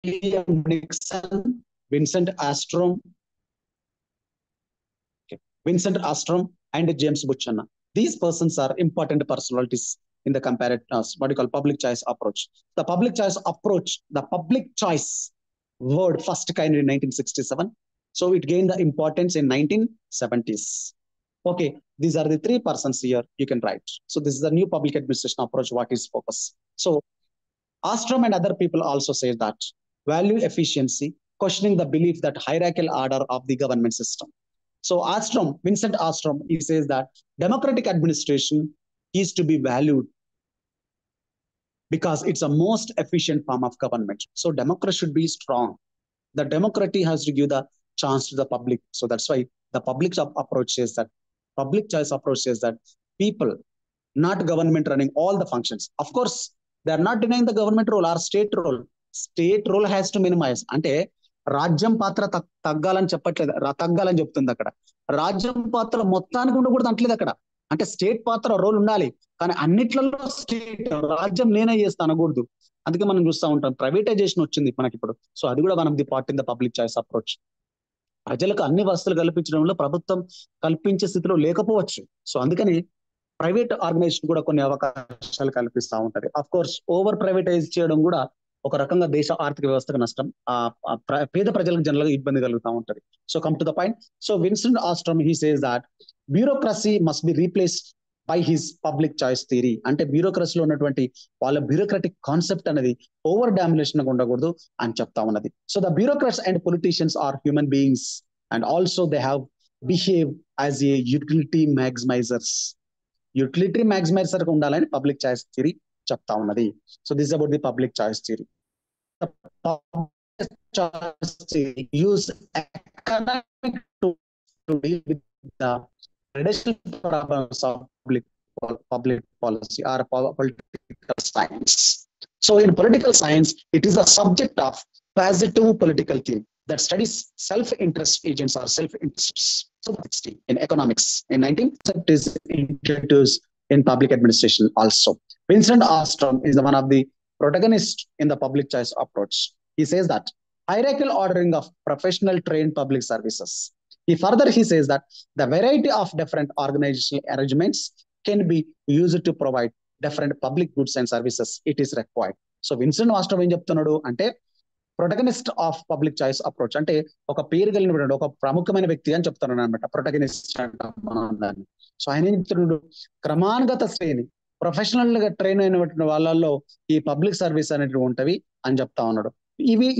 William Nixon, Vincent Astrom, Vincent Astrom, and James Buchanan. These persons are important personalities in the comparative, what you call public choice approach. The public choice approach, the public choice word first kind in 1967. So it gained the importance in 1970s. Okay, these are the three persons here you can write. So this is the new public administration approach, what is focus. So Ostrom and other people also say that value efficiency, questioning the belief that hierarchical order of the government system. So Ostrom, Vincent Ostrom, he says that democratic administration is to be valued because it's a most efficient form of government. So democracy should be strong. The democracy has to give the chance to the public. So that's why the public approach says that public choice approach says that people, not government running all the functions. Of course, they are not denying the government role or state role. State role has to minimize. అంటే రాజ్యం పాత్ర తగ్గాలని చెప్పట్లేదు, తగ్గాలని చెప్తుంది అక్కడ. రాజ్యం పాత్ర మొత్తానికి ఉండకూడదు అంటలేదు అక్కడ. అంటే స్టేట్ పాత్ర రోల్ ఉండాలి, కానీ అన్నిట్లలో స్టేట్ రాజ్యం నేనే చేస్తా అనకూడదు. అందుకే మనం చూస్తూ ఉంటాం ప్రైవేటైజేషన్ వచ్చింది మనకి ఇప్పుడు. సో అది కూడా one of the part in the public choice approach. ప్రజలకు అన్ని వసతులు కల్పించడంలో ప్రభుత్వం కల్పించే స్థితిలో లేకపోవచ్చు. సో అందుకని ప్రైవేట్ ఆర్గనైజేషన్ కూడా కొన్ని అవకాశాలు కల్పిస్తూ ఉంటది. అఫ్ కోర్స్ ఓవర్ ప్రైవేటైజ్ చేయడం కూడా ఒక రకంగా దేశ ఆర్థిక వ్యవస్థకు నష్టం, పేద ప్రజలకు జనరల్ గా ఇబ్బంది కలుగుతూ ఉంటది. So come to the point. So Winston Ostrom he says that bureaucracy must be replaced by his public choice theory. అంటే బ్యూరోక్రసీలో ఉన్నటువంటి వాళ్ళ బ్యూరోక్రటిక్ కాన్సెప్ట్ అనేది ఓవర్ డామినేషన్ గా ఉండకూడదు అని చెప్తా ఉన్నది. So the bureaucrats and politicians are human beings and also they have behave as a utility maximisers. Utility maximiser ఉండాలని పబ్లిక్ చాయిస్ థియరీ చెప్తా ఉన్నది. So this about the public choice theory. Use economic to deal with the traditional problems of public policy or political science. So in political science, it is a subject of positive political theory that studies self-interest agents or self-interests. So in economics, in 19th is introduced in public administration also. Vincent Armstrong is one of the protagonists in the public choice approach. He says that hierarchical ordering of professional trained public services. He says that the variety of different organizational arrangements can be used to provide different public goods and services it is required. So Vincent Armstrong ఏం చెప్తున్నాడు అంటే protagonist of public choice approach అంటే ఒక పేరు కలిగిన ఒక ప్రముఖమైన వ్యక్తి అని చెప్తున్నాడు అనమాట, ప్రొటగనిస్ట్ అంటాం. సో ఆయన ఏం చెప్తున్నాడు, క్రమానుగత శ్రేణి ప్రొఫెషనల్ గా ట్రైన్ అయినటువంటి వాళ్ళల్లో ఈ పబ్లిక్ సర్వీస్ అనేవి ఉంటవి అని చెప్తా ఉన్నాడు.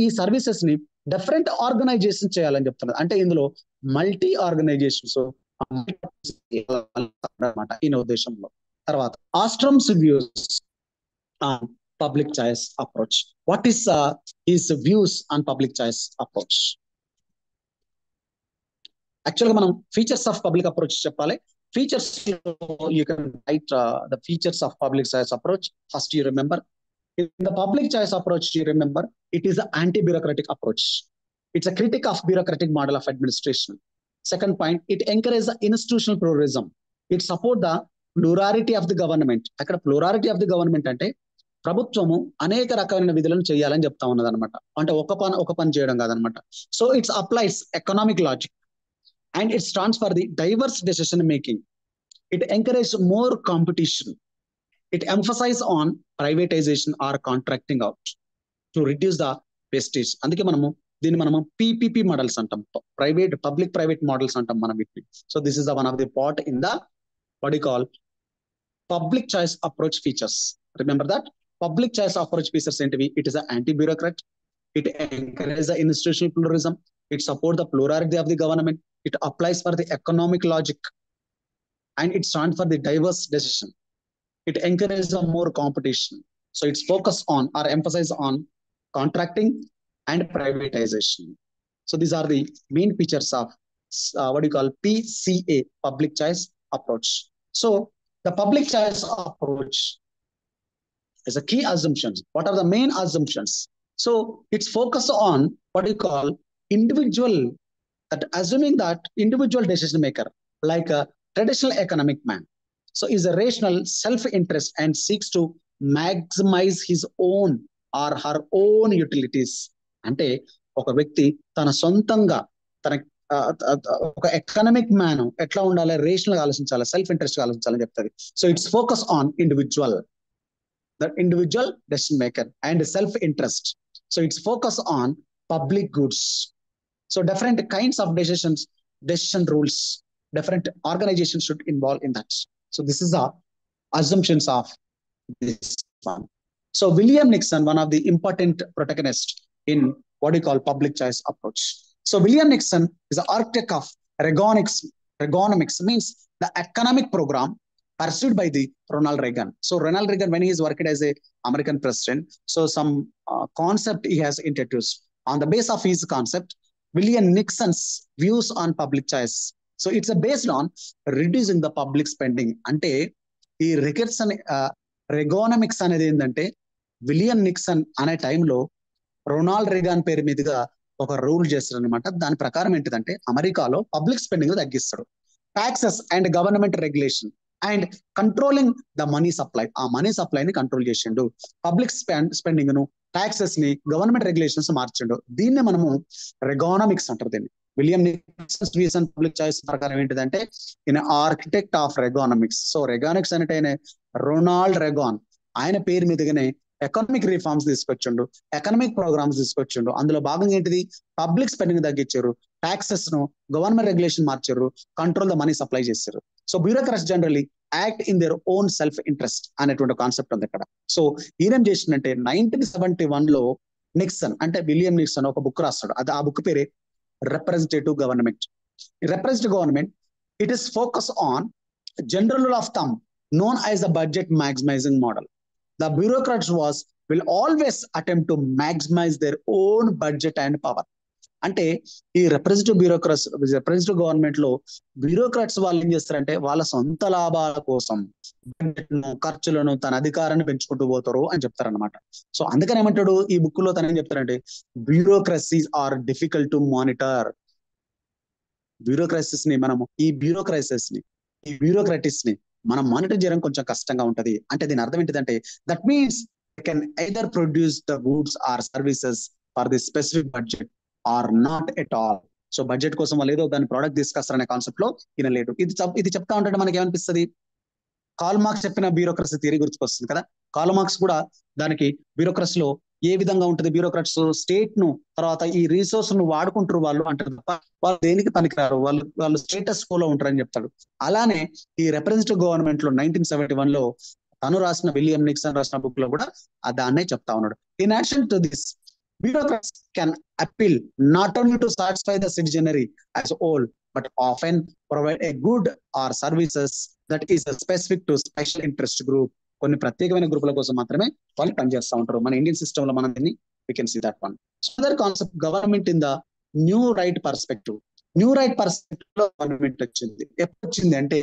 ఈ సర్వీసెస్ ని డిఫరెంట్ ఆర్గనైజేషన్ చేయాలని చెప్తున్నారు. అంటే ఇందులో మల్టీ ఆర్గనైజేషన్స్ అన్నమాట ఈ ఉద్దేశంలో. తర్వాత Ostrom's views on public choice approach. What is his views on public choice approach? యాక్చువల్గా మనం ఫీచర్స్ ఆఫ్ పబ్లిక్ అప్రోచ్ చెప్పాలి. Features you can write the features of public choice approach. First you remember in the public choice approach, you remember, it is an anti-bureaucratic approach. It's a critic of bureaucratic model of administration. Second point, it encourages the institutional pluralism. It supports the plurality of the government. అక్కడ plurality of the government అంటే ప్రభుత్వము అనేక రకమైన విధులను చేయాలని చెప్తా ఉన్నది అనమాట. అంటే ఒక పని చేయడం కాదనమాట. So it's applies economic logic and it stands for the diverse decision making. It encourage more competition. It emphasizes on privatization or contracting out to reduce the wastage. అందుకే దీన్ని మనము PPP మోడల్స్ అంటాం, పబ్లిక్ ప్రైవేట్ మోడల్స్ అంటాం మనం వీటిని. So this is the one of the part in the what you call public choice approach features. Remember that public choice approach features ఏంటివి? It is anti bureaucrat, it encourage the institutional pluralism, it support the plurality of the government, it applies for the economic logic and it stand for the diverse decision. It encourages more competition. So it's focused on or emphasize on contracting and privatization. So these are the main features of what you call PCA, public choice approach. So the public choice approach is a key assumptions. What are the main assumptions? So it's focused on what you call individual, that assuming that individual decision maker, like a traditional economic man, so is a rational self-interest and seeks to maximize his own or her own utilities అంటే ఒక వ్యక్తి తన సొంతంగా తన ఒక economic man ఎట్లా ఉండాలి, rational గా ఆలోచించాలి, సెల్ఫ్ ఇంట్రెస్ట్ గా ఆలోచించాలని చెప్తుంది. So it's focus on individual, the individual decision maker and self interest. So it's focus on public goods. So different kinds of decision rules, different organizations should involve in that. So this is the assumptions of this one. So William Nixon, one of the important protagonists in what we call public choice approach. So William Nixon is the architect of Reaganomics. Reaganomics means the economic program pursued by the Ronald Reagan. So Ronald Reagan, when he is working as a American president, so some concept he has introduced. On the base of his concept, William Nixon's views on public choice. So it's based on reducing the public spending. Ante ఈ రికెట్సన్ రెగోనమిక్స్ అనేది ఏంటంటే William Nixon అనే టైంలో Ronald Regan పేరు మీదుగా ఒక rule చేస్తాడు అనమాట. దాని ప్రకారం ఏంటిదంటే అమెరికాలో పబ్లిక్ స్పెండింగ్ తగ్గిస్తాడు, taxes and government regulation and controlling the money supply, ఆ మనీ సప్లైని కంట్రోల్ చేసిండు, పబ్లిక్ స్పెండింగ్ ను, టాక్సెస్ ని, గవర్నమెంట్ రెగ్యులేషన్స్ మార్చిండు. దీన్ని మనము రెగోనమిక్స్ అంటారు. దీన్ని William Niskanen's views and public choice ప్రకారం ఏంటిదంటే ఈయన architect of Reaganomics. So Reaganomics అంటే ఆయన రొనాల్డ్ రెగాన్, ఆయన పేరు మీదుగానే ఎకనామిక్ రిఫార్మ్స్ తీసుకొచ్చిండు, ఎకనామిక్ ప్రోగ్రామ్స్ తీసుకొచ్చిండు. అందులో భాగంగా ఏంటిది, పబ్లిక్ స్పెండింగ్ తగ్గించారు, టాక్సెస్ ను, గవర్నమెంట్ రెగ్యులేషన్ మార్చారు, కంట్రోల్ ద మనీ సప్లై చేశారు. So bureaucrats generally act in their own self interest అనేటువంటి కాన్సెప్ట్ ఉంది ఇక్కడ. సో ఈయనేం చేసిందంటే 1971 లో నిక్సన్ అంటే విలియం నిక్సన్ ఒక బుక్ రాస్తాడు. అది ఆ బుక్ పేరే representative government. Representative government, it is focused on general rule of thumb known as the budget maximizing model. The bureaucrats will always attempt to maximize their own budget and power. అంటే ఈ representative government లో bureaucrats వాళ్ళు ఏం చేస్తారంటే వాళ్ళ సొంత లాభాల కోసం ఖర్చులను, తన అధికారాన్ని పెంచుకుంటూ పోతారు అని చెప్తారనమాట. సో అందుకని ఏమంటాడు ఈ బుక్ లో తను ఏం చెప్తారంటే బ్యూరోక్రసీస్ ఆర్ డిఫికల్ట్ టు మానిటర్. బ్యూరోక్రసీస్ ని మనము ఈ బ్యూరోక్రటిస్ ని మనం మానిటర్ చేయడం కొంచెం కష్టంగా ఉంటది. అంటే దీని అర్థం ఏంటిదంటే that means can either produce the goods or services for the specific budget or not at all. So budget కోసం వాళ్ళు ఏదో దాని ప్రోడక్ట్ తీసుకొస్తారనే కాన్సెప్ట్ లో ఈయన లేడు. ఇది చెప్తా ఉంటే మనకి ఏమనిపిస్తుంది, కార్ల్ మార్క్స్ చెప్పిన బ్యూరోక్రసీ థియరీ గుర్తుకొస్తుంది కదా. కార్ల్ మార్క్స్ కూడా దానికి బ్యూరోక్రసీలో ఏ విధంగా ఉంటుంది, బ్యూరోక్రాట్స్ స్టేట్ ను తర్వాత ఈ రిసోర్స్ ను వాడుకుంటారు వాళ్ళు అంటారు తప్ప వాళ్ళు దేనికి పనికిరారు, వాళ్ళు స్టేటస్ కోలో ఉంటారని చెప్తాడు. అలానే ఈ రిప్రజెంటేటివ్ గవర్నమెంట్ లో 1971 లో తను రాసిన విలియం నిక్సన్ రాసిన బుక్ లో కూడా దాన్నే చెప్తా ఉన్నాడు. In addition to this, bureaucrats can appeal not only to satisfy the citizenry as a whole, but often provide a good or services that is specific to special interest group. కొన్ని ప్రత్యేకమైన గ్రూపుల కోసం మాత్రమే వాళ్ళు పనిచేస్తూ ఉంటారు. మన ఇండియన్ సిస్టమ్ లో మనం దీన్ని we can see that one. So other concept, government in the new right perspective. New right perspective లో గవర్నమెంట్ వచ్చింది. ఎప్పుడు వచ్చింది అంటే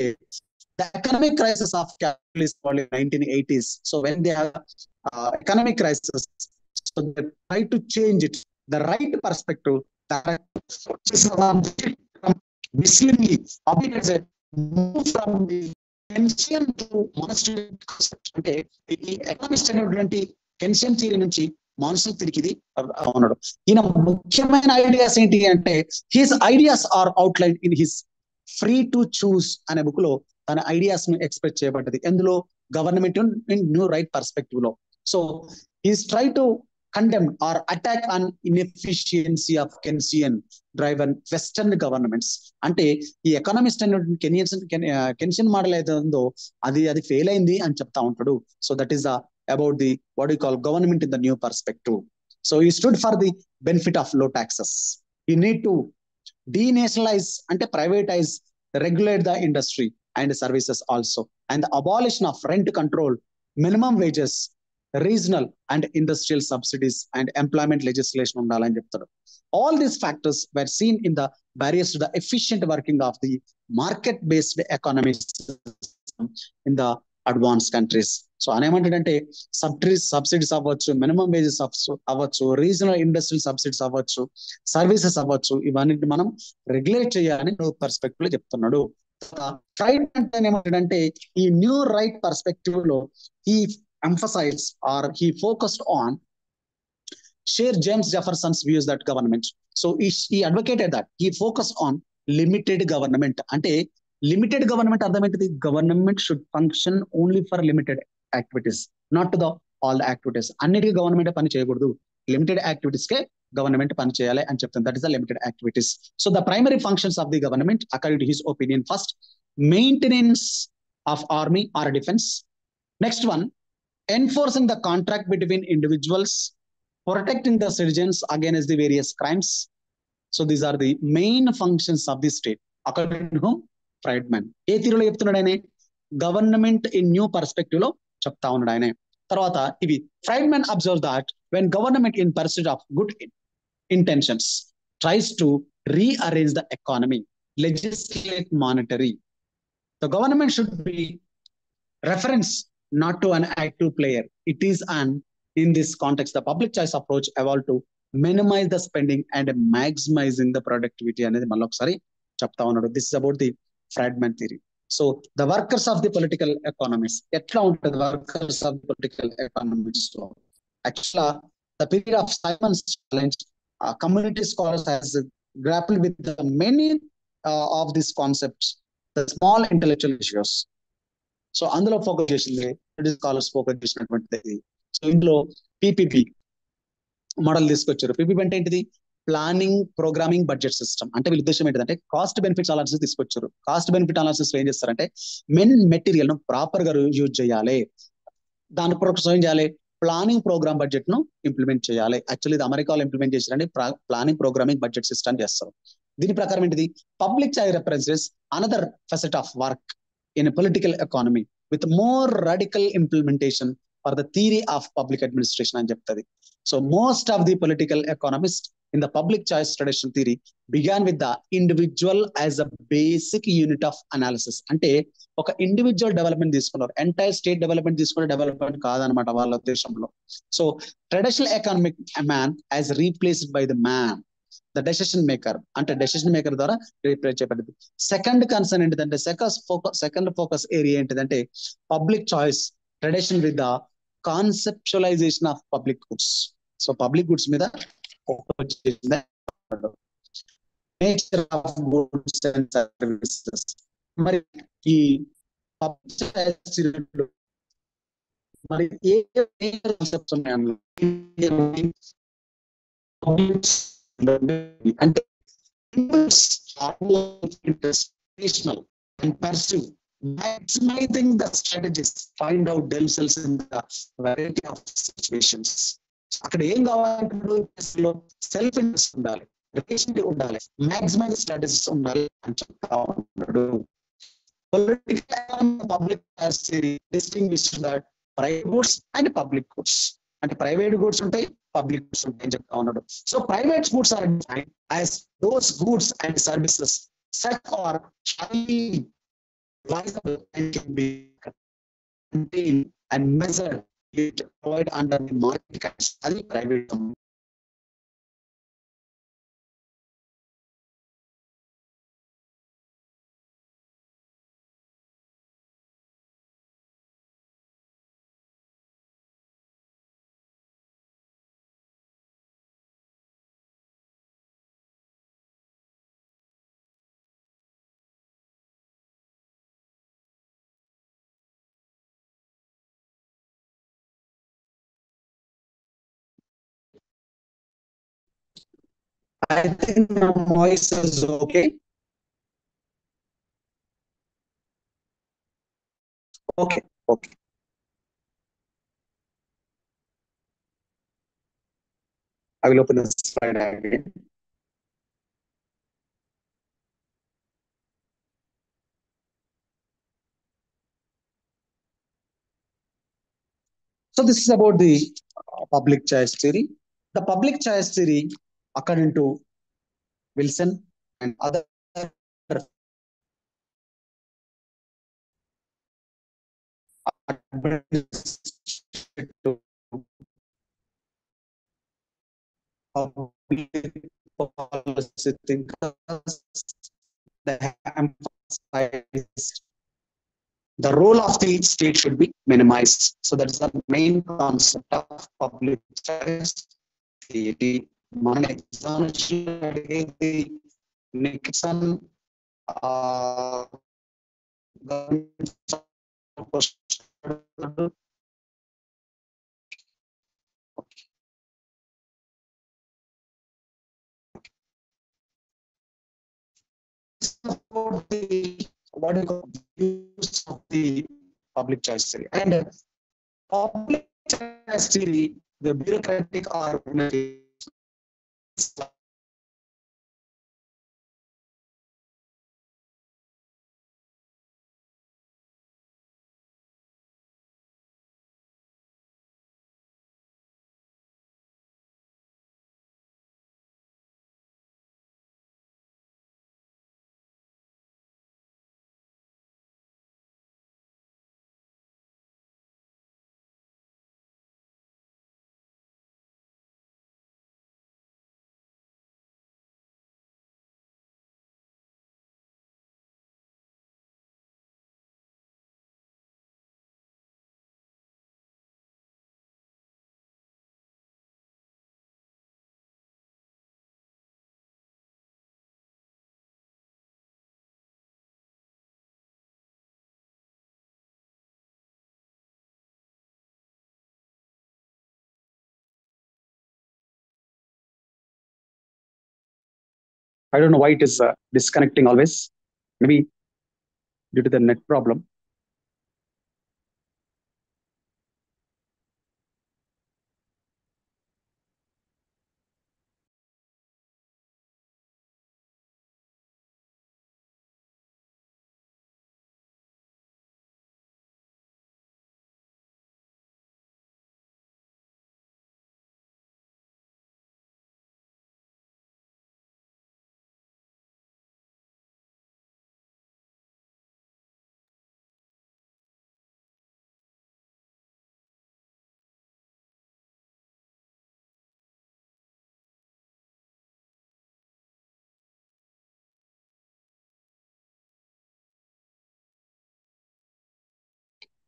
the economic crisis of capital is called in 1980s. So when they have economic crisis, so they try to change it. The right perspective, visibly, move from the Keynesian to monetary concept. అంటే ఈ economist అనేటువంటి కెన్షియన్ theory నుంచి Manson తిరిగి ఉన్నాడు. ఈయన ముఖ్యమైన ideas ఏంటి అంటే his ideas are outline in his free to choose అనే బుక్ లో తన ఐడియాస్ ను ఎక్స్ప్రెస్ చేయబడ్డది. ఎందులో government in new right perspective లో. So he's try to condemn or attack on inefficiency of Keynesian driven Western governments. అంటే ఈ economist అనేటువంటి కెన్షియన్ మోడల్ ఏదో ఉందో అది ఫెయిల్ అయింది అని చెప్తా ఉంటాడు. So that is about the what you call government in the new perspective. So ఈ stood for the benefit of low taxes. You need to denationalise అంటే privatise, regulate the industry and services also, and the abolition of rent control, minimum wages, regional and industrial subsidies and employment legislation ఉండాలని చెప్తాడు. All these factors were seen in the barriers to the efficient working of the market based economies in the advanced countries. So అనేమంటాడంటే subsidies అవ్వచ్చు, minimum wages అవ్వచ్చు, regional industrial subsidies అవ్వచ్చు, services అవ్వచ్చు, ఇవన్నీ మనం regulate చేయాలని న్యూ పర్స్పెక్టివ్ లో చెప్తున్నాడు. రైట్ అంటే ఏమంటాడంటే ఈ న్యూ రైట్ పర్స్పెక్టివ్ లో ఈ emphasized or he focused on share James Jefferson's views that government. So he advocated that he focused on limited government. అంటే limited government అర్థం ఏంటిది? Government should function only for limited activities, not to the all activities. అన్నిటికీ government పని చేయకూడదు, limited activities కే government పని చేయాలి అని చెప్తుంది. That is the limited activities. So the primary functions of the government according to his opinion, first maintenance of army or defence. Next one, enforcing the contract between individuals, protecting the citizens against the various crimes. So these are the main functions of the state according to Friedman. ఏ తీరులో చెప్తున్నాడు ఆయన? Government in new perspective లో చెప్తా ఉన్నాడు ఆయన. తర్వాత ఇవి Friedman observes that when government in pursuit of good intentions tries to rearrange the economy, legislate monetary, the government should be reference, not to an active player. It is an, in this context, the public choice approach evolved to minimize the spending and maximizing the productivity అనేది మళ్ళీ ఒకసారి చెప్తా ఉన్నాడు. This is about the Friedman theory. So the workers of the political economies ఎట్లా ఉంటుంది? Workers of the political economies లో యాక్చువల్గా the period of Simons challenge, community scholars has grappled with the many of these concepts, the small intellectual issues. So అందులో focus చేసింది scholars focus చేసినటువంటిది. So ఇందులో PPP model తీసుకొచ్చారు. PPP అంటే ఏంటిది? Planning programming budget system. అంటే వీళ్ళ ఉద్దేశం ఏంటంటే కాస్ట్ బెనిఫిట్స్ అనాలిసిస్ తీసుకొచ్చారు. కాస్ట్ బెనిఫిట్ అనాలిసిస్ ఏం చేస్తారంటే మెటీరియల్ ను ప్రాపర్ గా యూజ్ చేయాలి, దాని కోసం ఏం చేయాలి? ప్లానింగ్ ప్రోగ్రామ్ బడ్జెట్ ను ఇంప్లిమెంట్ చేయాలి. యాక్చువల్లీ ఇది అమెరికాలో ఇంప్లిమెంట్ చేశారంటే ప్లానింగ్ ప్రోగ్రామింగ్ బడ్జెట్ సిస్టమ్ చేస్తారు. దీని ప్రకారం ఏంటిది? Public chai represents another facet of work in a political economy with more radical implementation for the theory of public administration అని చెప్తుంది. So most of the political economists in the public choice traditional theory began with the individual as a basic unit of analysis. అంటే ఒక individual development తీసుకున్నారు, entire state development తీసుకునే development కాదనమాట వాళ్ళ ఉద్దేశంలో. So traditional economic man as replaced by the man, the decision maker, అంటే decision maker ద్వారా replace చేయబడింది. సెకండ్ కన్సర్న్ ఏంటిదంటే సెకండ్ ఫోకస్ ఏరియా ఏంటిదంటే public choice tradition with the conceptualisation of public goods. So public goods మీద nature of goods and services. మరి ఈ మరి ఏ concepts ఉన్నాయి అంటే intentional and pursue maximizing the strategies, find out themselves in the variety of situations. అక్కడ ఏం కావాలి? Self interest ఉండాలి, రిలేషన్షిప్ ఉండాలి, మాక్సిమైజ్ స్ట్రాటజీస్ ఉండాలి అని చెప్తా ఉన్నాడు. Political public distinguish that private goods and public goods. అంటే ప్రైవేట్ గుడ్స్ ఉంటాయి, పబ్లిక్ గుడ్స్ ఉంటాయి చెప్తా ఉన్నాడు. So private goods are defined as those goods and services such are highly viable and can be contained and measured it avoid under the market conditions. అది private. I think my voice is okay. Okay. I will open the slide again. So this is about the public choice theory. The public choice theory, according to Wilson and other policy thinkers, they emphasized the role of the state should be minimized. So that is the main concept of public choice. ఏంటి మన examination అడిగేది Nixon about the what do you call use of the public choice theory and public choice theory, the bureaucratic organization. I don't know why it is disconnecting always. Maybe due to the net problem.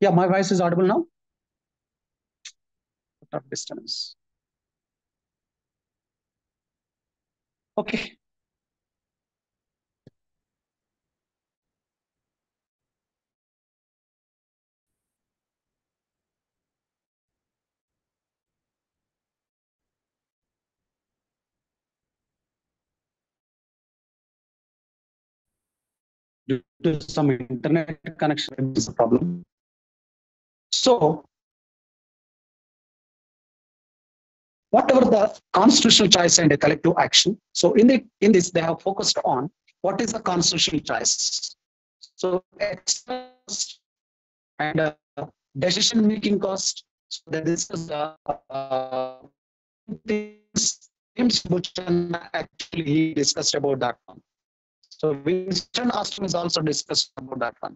Yeah, my voice is audible now. What of distance? Okay. Due to some internet connection, is a problem. So, whatever the constitutional choice and a collective action. So, in this, they have focused on what is the constitutional choice. So, cost and decision making cost. So, that this is things James Butchan actually he discussed about that one. So, Winston Austin is also discussed about that one.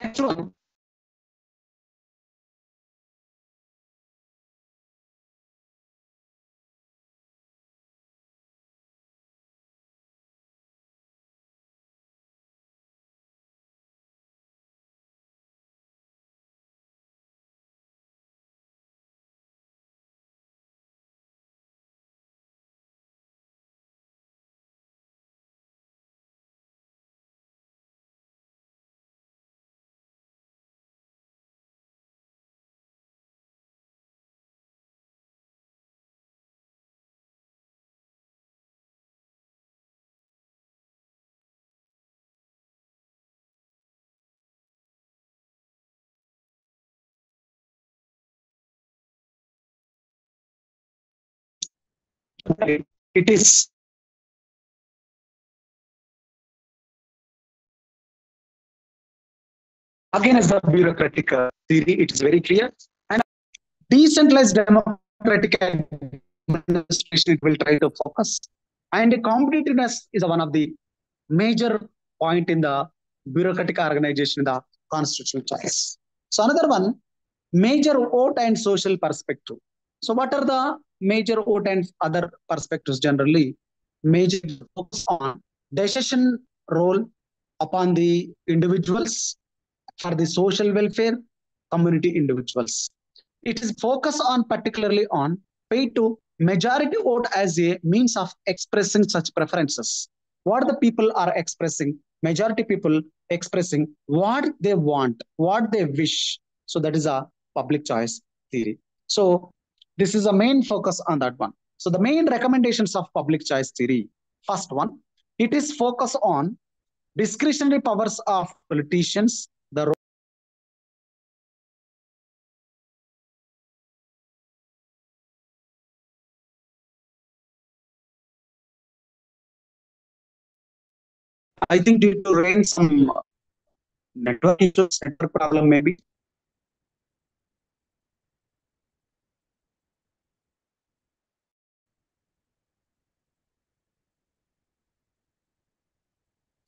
Next one. It is again as the bureaucratic theory, it is very clear. And decentralized democratic administration, it will try to focus. And competitiveness is one of the major point in the bureaucratic organization, the constitutional choice. So another one, major vote and social perspective. So what are the major vote and other perspectives generally? Major focus on decision role upon the individuals for the social welfare, community individuals. It is focused on particularly on pay to majority vote as a means of expressing such preferences. What the people are expressing, majority people expressing what they want, what they wish. So that is a public choice theory. So this is a main focus on that one. So the main recommendations of public choice theory. First one, it is focus on discretionary powers of politicians, the I think due to rain some network issues, network problem maybe.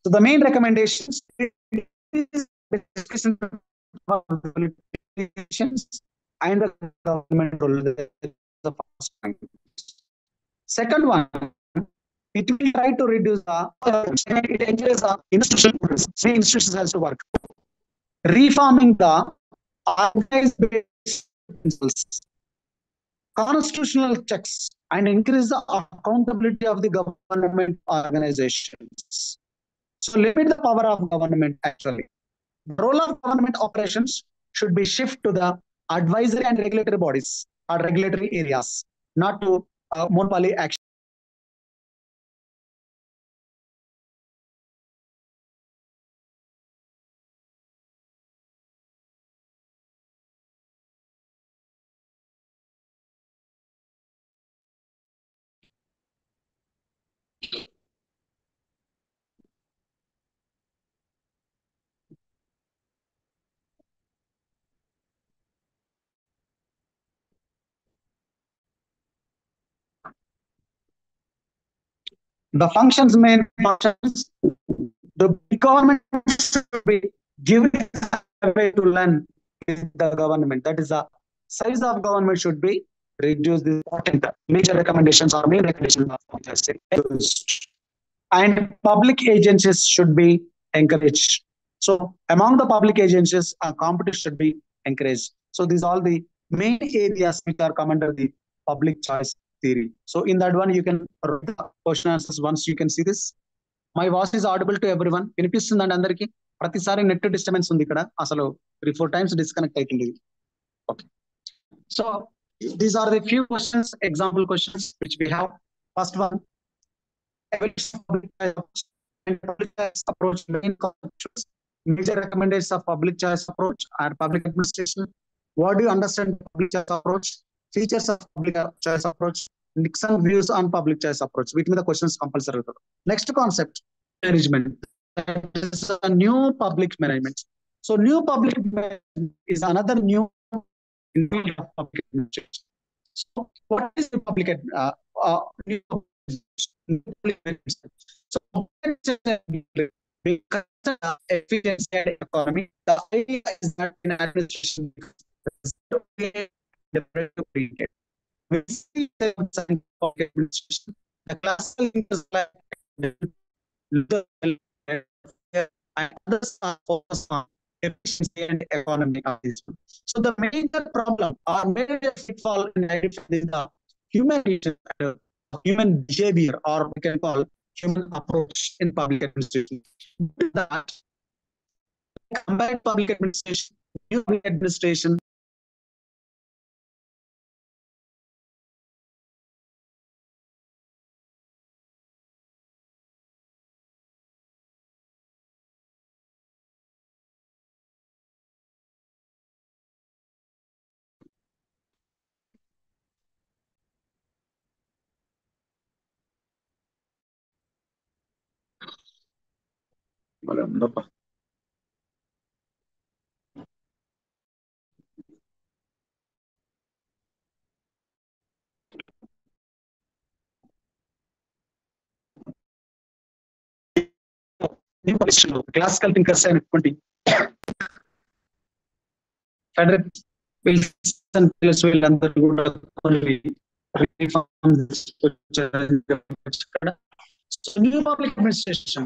So the main recommendations is discussion of the politicians and the government role. The first point. Second one, it will try to reduce the it encourages the institution. Say institutions has to work. Reforming the organized principles, constitutional checks, and increase the accountability of the government organizations. So limit the power of government actually. The role of government operations should be shift to the advisory and regulatory bodies or regulatory areas, not to monopoly action. The functions, main functions, the government should be given a way to learn the government. That is the size of government should be reduced. The important major recommendations or main recommendations of and public agencies should be encouraged. So among the public agencies, competition should be encouraged. So these are all the main areas which are come under the public choice theory. So in that one, you can write the question answers once you can see this. My voice is audible to everyone వినిపిస్తుందండి అందరికి ప్రతిసారి net disturbance ఉంది ఇక్కడ అసలు 3-4 times disconnect అవుతుంది okay so these are the few questions example questions which we have first one approach main concepts, major recommendations of public choice approach or public administration. What do you understand public choice approach? Features of public choice approach. Nixon views on public choice approach. Which mean the questions compulsory. Next concept, management. Is a new public management. So new public management is another new public administration. So what is the public new so because of efficiency and economy, the idea is that in administration we see the administration, the classical is like and others are focused on efficiency and economic. So the major problem or major pitfall in the human nature, human behavior, or we can call human approach in public administration. That combined public administration, new public administration. Classical thinkers and Frederick Wilson will new public administration,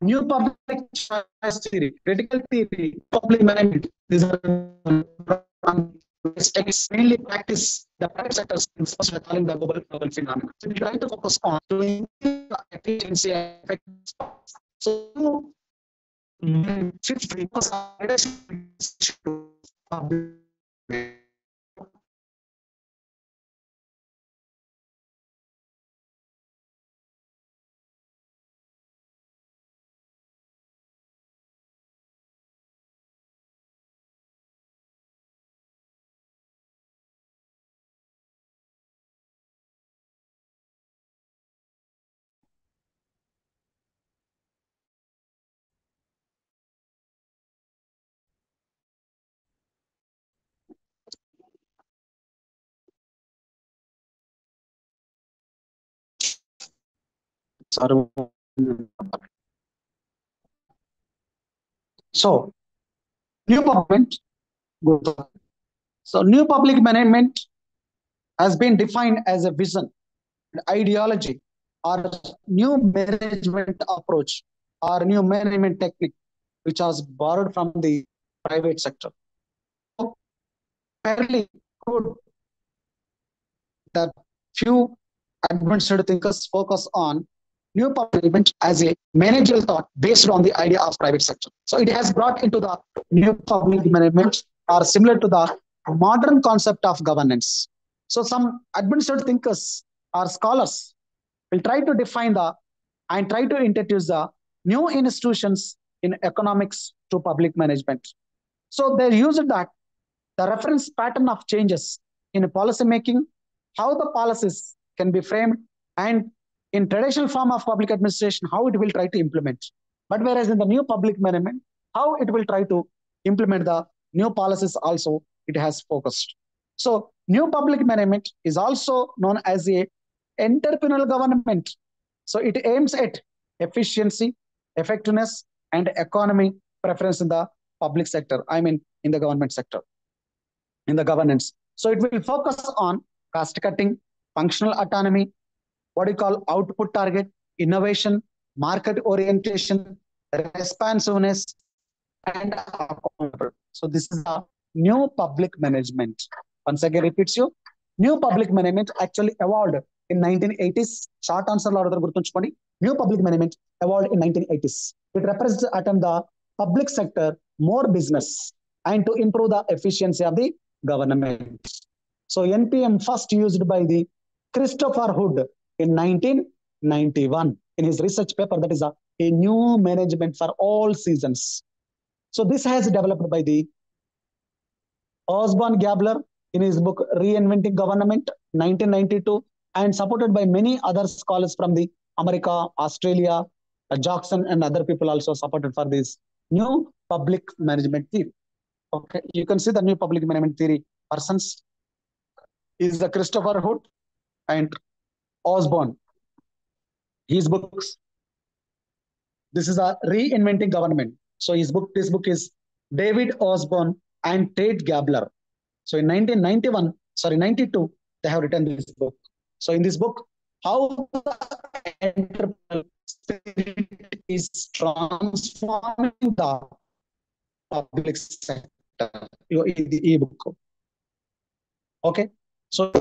new public choice theory, critical theory, public management. These are States mainly practice the private sectors in first calling the global phenomenon. So we try to focus on doing efficiency and effectiveness. So fifth because so new government. So new public management has been defined as a vision, ideology, or new management approach, or new management technique, which was borrowed from the private sector. So fairly good that few advanced thinkers focus on new public management as a managerial thought based on the idea of private sector. So it has brought into the new public management are similar to the modern concept of governance. So some advanced thinkers or scholars will try to define the and try to introduce the new institutions in economics to public management. So they used that the reference pattern of changes in policy making, how the policies can be framed, and in traditional form of public administration, how it will try to implement. But whereas in the new public management, how it will try to implement the new policies also, it has focused. So new public management is also known as a entrepreneurial government. So it aims at efficiency, effectiveness, and economy preference in the public sector. I mean, in the government sector in the governance. So it will focus on cost cutting, functional autonomy, what you call output target, innovation, market orientation, responsiveness, and accountable. So this is a new public management. Once again, repeats you. New public management actually evolved in 1980s. Short answer లో గుర్తుంచుకోండి. New public management evolved in 1980s. It represents attempt the public sector more business and to improve the efficiency of the government. So NPM first used by the Christopher Hood in 1991 in his research paper that is a new management for all seasons. So this has developed by the Osborne Gabler in his book Reinventing Government, 1992, and supported by many other scholars from the America, Australia, Jackson, and other people also supported for this new public management theory. Okay, you can see the new public management theory persons is the Christopher Hood and Osborne. His books. This is a reinventing government. So this book is David Osborne and Tate Gabler. So in 1991, sorry, 92, they have written this book. So in this book, how the entrepreneurial spirit is transforming the public sector. The e-book. Okay. So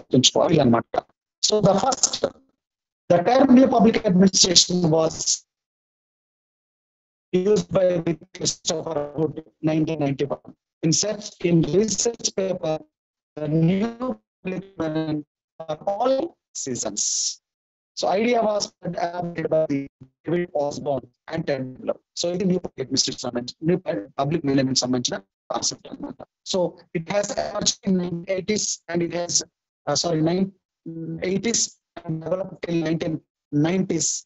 so the term new public administration was used by Christopher Wood, 1991. In research paper, the new public for all seasons. So idea was adapted by the David Osborne and Ted Miller. So ఇది new public administration new public management సంబంధించిన concept అన్నమాట. So it has emerged in 1980s and it has 80s and developed till 1990s.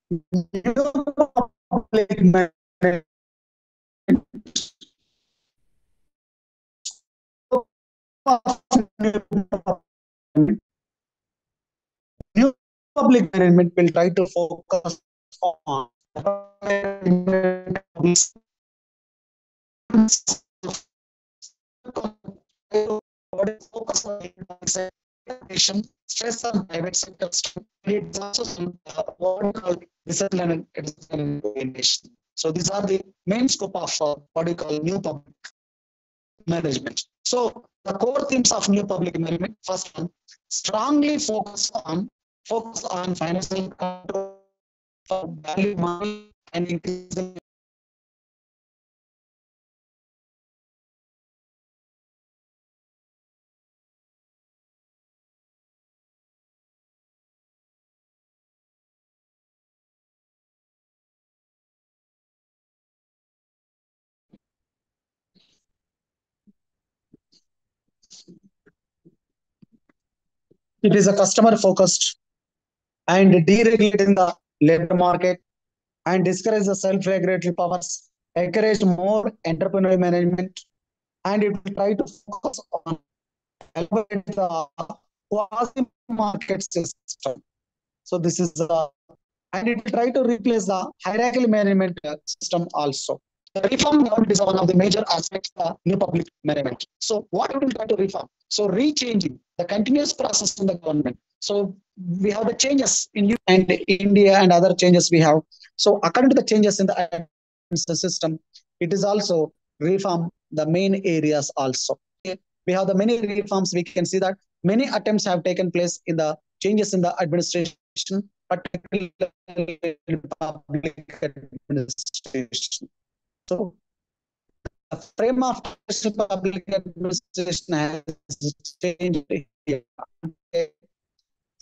public management new public management will try to focus on focus on stress on private sector. It's also some what we call discipline and orientation. So these are the main scope of what we call new public management. So the core themes of new public management, first one, strongly focus on financial control for value money and increasing. It is a customer focused and deregulating the labor market and discourage the self-regulatory powers, encourage more entrepreneurial management, and it will try to focus on elevate the quasi-market system. So this is and it will try to replace the hierarchical management system also. The reform government is one of the major aspects of new public management. So what it will try to reform? So rechanging the continuous process in the government. So we have the changes in and India and other changes we have. So according to the changes in the system, it is also reform the main areas also. We have the many reforms. We can see that many attempts have taken place in the changes in the administration, particularly in public administration. So the frame of public administration has changed here.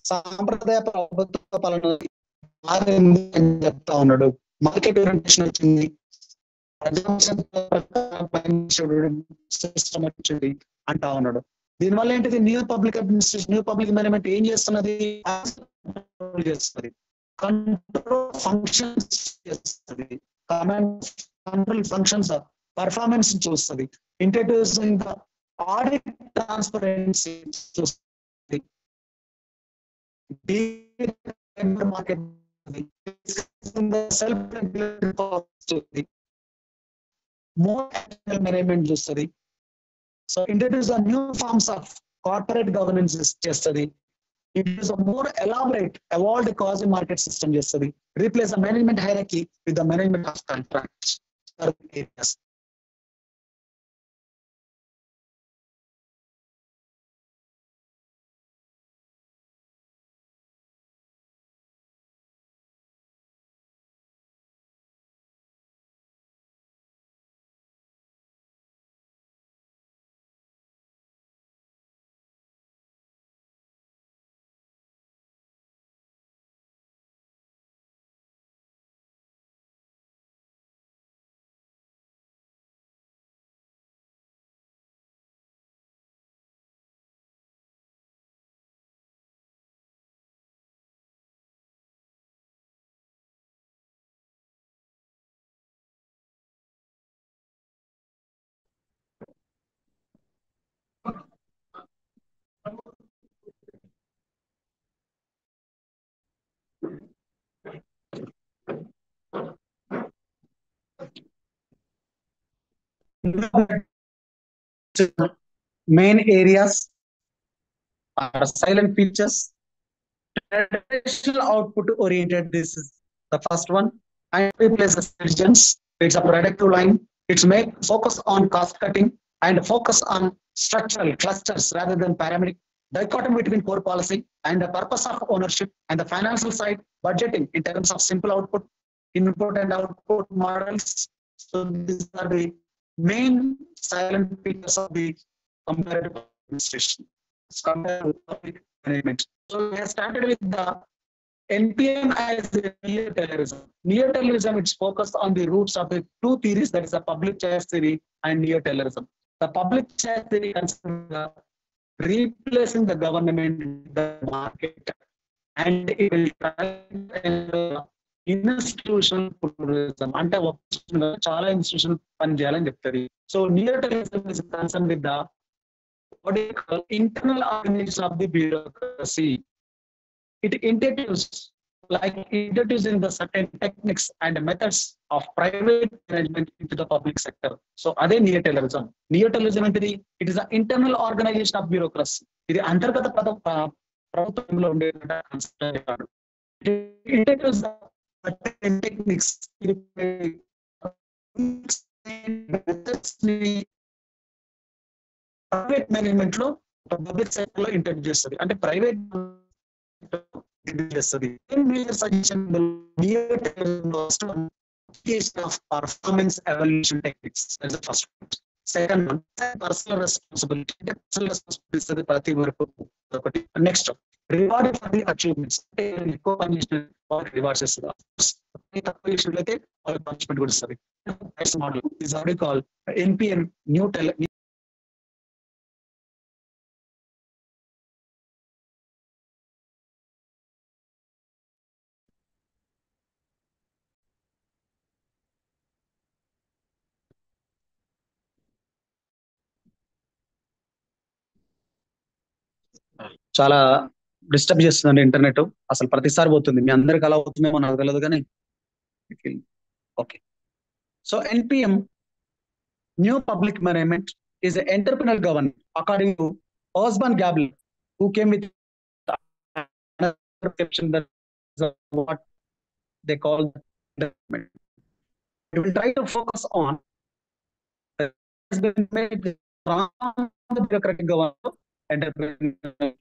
సాంప్రదాయ ప్రభుత్వ పాలన మారింది అని చెప్తా ఉన్నాడు. Market orientation వచ్చింది, system వచ్చింది అంటా ఉన్నాడు. దీనివల్ల ఏంటిది, new public administration, new public management ఏం చేస్తున్నది, చేస్తుంది, కంట్రోల్ ఫంక్షన్స్ చేస్తుంది, కంట్రోల్ ఫంక్షన్స్ పర్ఫార్మెన్స్ చూస్తుంది, ఇంట్రడ్యూసింగ్ ద ఆడిట్ ట్రాన్స్పరెన్సీ చూస్తుంది, మార్కెట్ సెల్ఫ్ చూస్తుంది, more management చూస్తుంది. So introduce a new forms of corporate governance చేస్తుంది. It is a more elaborate, evolved quasi market system చేస్తుంది. Replace the management hierarchy with the management of contracts. Main areas are silent features, traditional output oriented. This is the first one. And replaces diligence. It's a productive line. It's make focus on cost cutting and focus on structural clusters rather than pyramid. Dichotomy between core policy and the purpose of ownership and the financial side, budgeting in terms of simple output, input and output models. So these are the main silent features of the comparative administration. Compared to public management. So we have started with the NPM as the neo-terrorism. Neo-terrorism, it's focused on the roots of the two theories, that is the public choice theory and neo-terrorism. The public choice theory considers replacing the government in the market, and it will try institutional pluralism అంటే చాలా institution పని చేయాలని చెప్తుంది. So neo Taylorism is concern with the internal organization of the bureaucracy. It introducing the certain techniques and methods of private management into the public sector. So అదే నియోటలిజం. నియోటలిజం అంటే it is the internal organisation of bureaucracy. ఇది అంతర్గత ప్రభుత్వంలో ఉండే concept. Introduce techniques private management లో public sector లో ఇంట్రడ్యూస్ చేస్తుంది. అంటే ప్రైవేట్ చేస్తుంది. Performance evaluation techniques. First second one personal responsibility. అంటే పర్సనల్ రెస్పాన్సిబిలిటీ ప్రతి వరకు ఒకటి. Next reward for the achievements. అంటే ఎక్కువ పని చేసిన వాళ్ళకి రివార్డ్స్ ఇస్తుంది, తక్కువ చేసినట్లయితే వాళ్ళకి పనిష్మెంట్ కూడా ఇస్తుంది. Model is already call NPM new చాలా డిస్టర్బ్ చేస్తుందండి ఇంటర్నెట్. అసలు ప్రతిసారి పోతుంది. మీ అందరికి అలా అవుతుందేమో నాకు తెలియదు కానీ okay. So NPM new public management is entrepreneurial government according to Osborne Gabler, who came with another perception that what they call development. We will try to focus on has been made from the bureaucratic government entrepreneurial.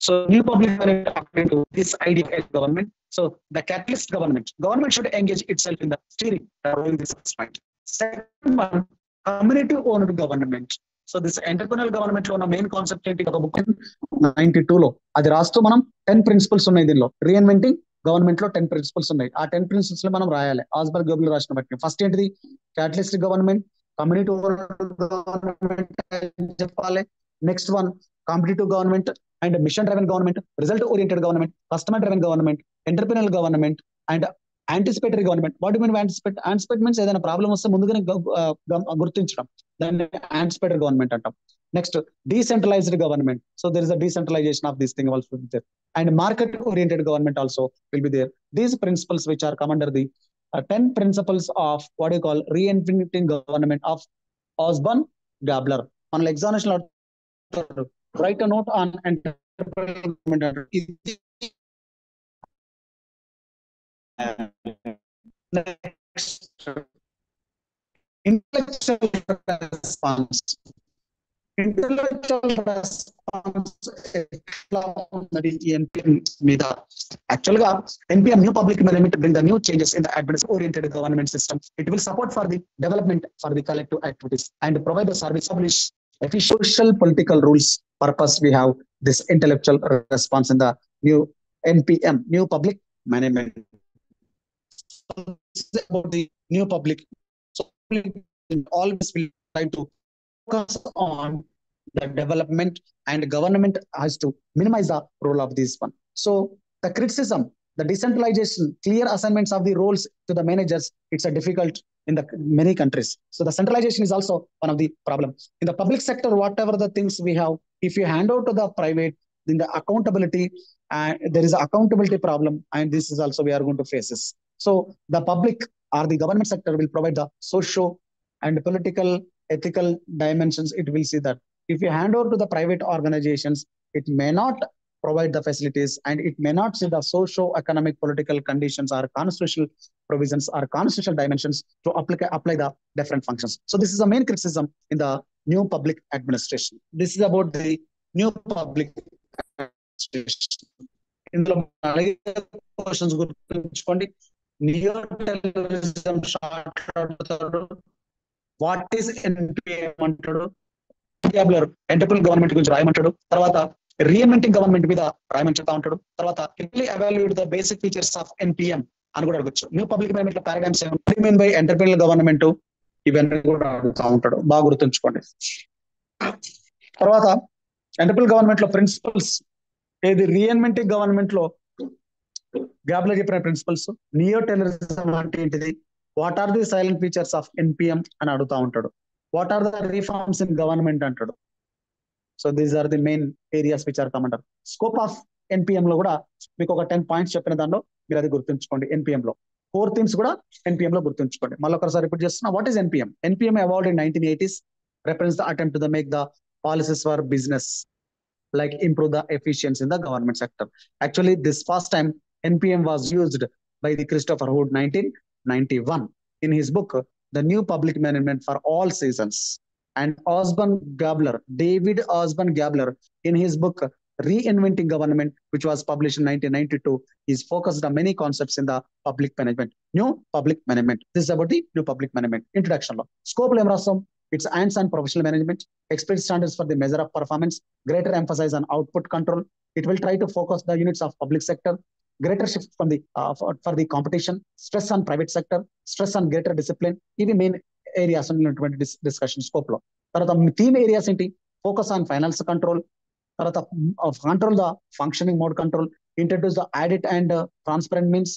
So new public management according to this idea of government. So the catalyst government should engage itself in the steering rolling this point. Second one, community owned government. So this entrepreneurial government లో ఉన్న main concept ఏంటి? ఒక book 92 లో అది రాస్తూ మనం 10 principles ఉన్నాయి దీనిలో. రీఇన్వెంటింగ్ గవర్నమెంట్ లో 10 ప్రిన్సిపల్స్ ఉన్నాయి. ఆ 10 ప్రిన్సిపల్స్ లో మనం రాయాలి. ఆస్బర్గ్ గబ్లర్ రాసిన బట్టి ఫస్ట్ ఏంటిది? క్యాటలిస్ట్ గవర్నమెంట్, కమ్యూనిటీ గవర్నమెంట్ చెప్పాలి. Next one competitive government and mission driven government, result oriented government, customer driven government, entrepreneurial government and anticipatory government. What mean anticipate means ఏదైనా ప్రాబ్లం వస్తే ముందుగానే గుర్తించడం, దాన్ని యాంటిసిపేటరీ గవర్నమెంట్ అంటాం. Next decentralised government. So there is a decentralisation of this thing also there. And market oriented government also will be there. These principles which are come under the 10 principles of what you call reinventing government of Osborne Gabler. మన examination లో write a note on entrepreneurial government. Next, intellectual response. Intellectual response ఎట్లా ఉన్నది NPM మీద? Actual గా NPM new public management bring the new changes in the administrative oriented government system. It will support for the development for the collective activities and provide the service establish social political rules purpose. We have this intellectual response in the new NPM, new public management. About the new public, so always will try to focus on the development and government has to minimize the role of this one. So the criticism, the decentralization, clear assignments of the roles to the managers, it's a difficult in the many countries. So the centralization is also one of the problems. In the public sector, whatever the things we have, if you hand over to the private, then the accountability, there is an accountability problem, and this is also we are going to face this. So the public or the government sector will provide the socio and political ethical dimensions. It will see that if you hand over to the private organizations, it may not provide the facilities and it may not see the socio-economic political conditions or constitutional provisions or constitutional dimensions to apply the different functions. So this is the main criticism in the new public administration. This is about the new public administration. ఇందులో questions గుర్తుంచుకోండి. నియోటెలిజం short అడుగుతాడు. What is NPM అంటాడు. గ్యాబ్లర్ ఎంటర్ప్రినల్ government గురించి రాయమంటాడు. తర్వాత reinventing government మీద రాయమని చెప్తా ఉంటాడు. తర్వాత evaluate the basic features of NPM అని కూడా అడగచ్చు. న్యూ పబ్లిక్ మేనేజ్మెంట్ లో పారాగ్రామ్స్ ఏమన్ బై ఎంటర్ప్రినల్ గవర్నమెంట్, ఇవన్నీ కూడా అడుగుతా ఉంటాడు. బాగా గుర్తుంచుకోండి. తర్వాత ఎంటర్ప్రినల్ గవర్నమెంట్ లో ప్రిన్సిపల్స్ ఏది? రీఇన్వెంటింగ్ గవర్నమెంట్ లో గ్యాబ్లో చెప్పిన ప్రిన్సిపల్స్. నియో టెర్రరిజం అంటే ఏంటిది? What are the salient features of NPM అని అడుగుతా ఉంటాడు. What are the reforms in government అంటాడు. So these are the main areas which are come under. Scope of NPM లో కూడా మీకు ఒక 10 పాయింట్స్ చెప్పిన దానిలో మీరు అది గుర్తుంచుకోండి. ఎన్పిఎం లో 4 థీమ్స్ కూడా ఎన్పిఎం లో గుర్తుంచుకోండి. మళ్ళీ ఒకసారి రిపీట్ చేస్తున్నా. What is NPM? NPM award in 1980s represents the attempt to make the policies for business like improve the efficiency in the government sector. Actually, this first time NPM was used by the Christopher Hood 1991 in his book The New Public Management for All Seasons. And Osborne Gabler, David Osborne Gabler, in his book Reinventing Government, which was published in 1992, is focused on many concepts in the public management. New public management. This is about the new public management. Introduction law. Scope lemrasam. It's hands-on professional management, expert standards for the measure of performance, greater emphasis on output control. It will try to focus the units of public sector, greater shift from the for the competition, stress on private sector, stress on greater discipline. ఇవి main areas ఉన్నటువంటి discussion scope లో. తర్వాత theme areas ఏంటి? Focus on finance control, తర్వాత control the functioning mode control, introduce the audit and transparent means,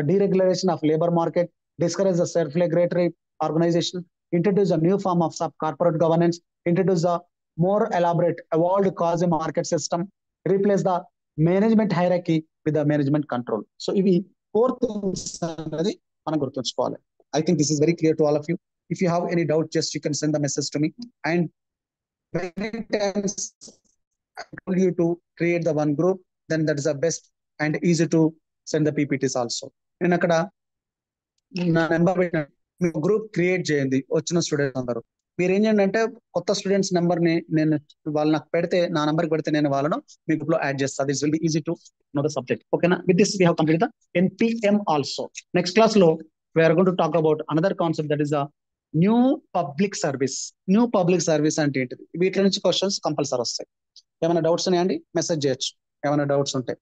deregulation of labor market, discourage the self-regulatory organization, introduce a new form of sub-corporate governance, introduce a more elaborate, evolved quasi-market system, replace the management hierarchy with the management control. So, ఇవి 4 things అనేది మనం గుర్తుంచుకోవాలి. I think this is very clear to all of you. If you have any doubt, just you can send the message to me. And many times I told you to create the one group, then that is the best and easy to send the PPTs also. నేను అక్కడ నా number పెట్టిన మీకు group create చేయండి వచ్చిన students అందరూ. మీరు ఏం చేయండి అంటే కొత్త స్టూడెంట్స్ నెంబర్ ని నేను వాళ్ళు నాకు పెడితే, నా నెంబర్కి పెడితే నేను వాళ్ళను మీ గ్రూప్ లో యాడ్ చేస్తాను. This will be easy to know the subject. ఓకేనా? With this we have complete the NPM also. Next class లో we are going to talk about another concept, that is the new public service. New public service అంటే ఏంటిది? వీటి నుంచి questions compulsory వస్తాయి. ఏమైనా doubts ఉన్నాయండి? Message చేయొచ్చు ఏమైనా డౌట్స్ ఉంటే.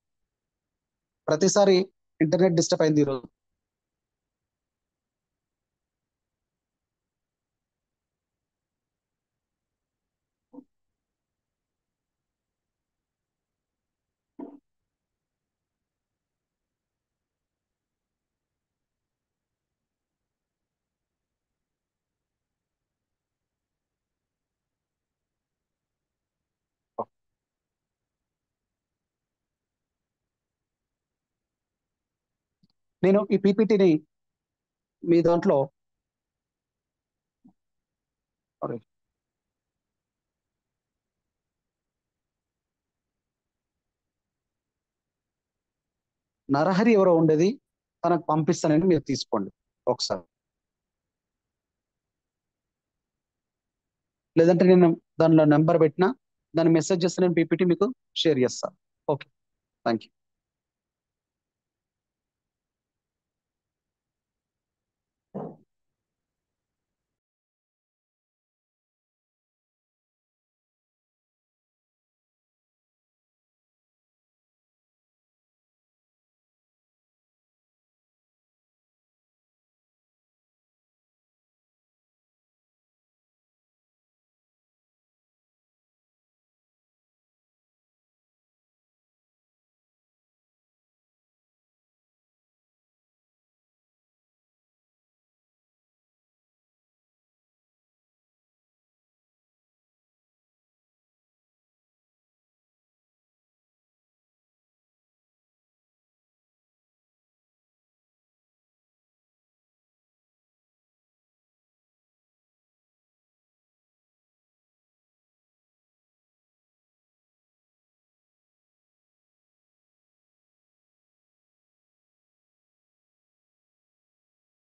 ప్రతిసారి ఇంటర్నెట్ డిస్టర్బ్ అయింది ఈరోజు. నేను ఈ పీపీటీని మీ దాంట్లో నరహరి ఎవరో ఉండేది, తనకు పంపిస్తానని మీరు తీసుకోండి ఒకసారి. లేదంటే నేను దానిలో నెంబర్ పెట్టినా దాన్ని మెసేజ్ చేస్తే నేను పీపీటీ మీకు షేర్ చేస్తాను. Okay, thank you.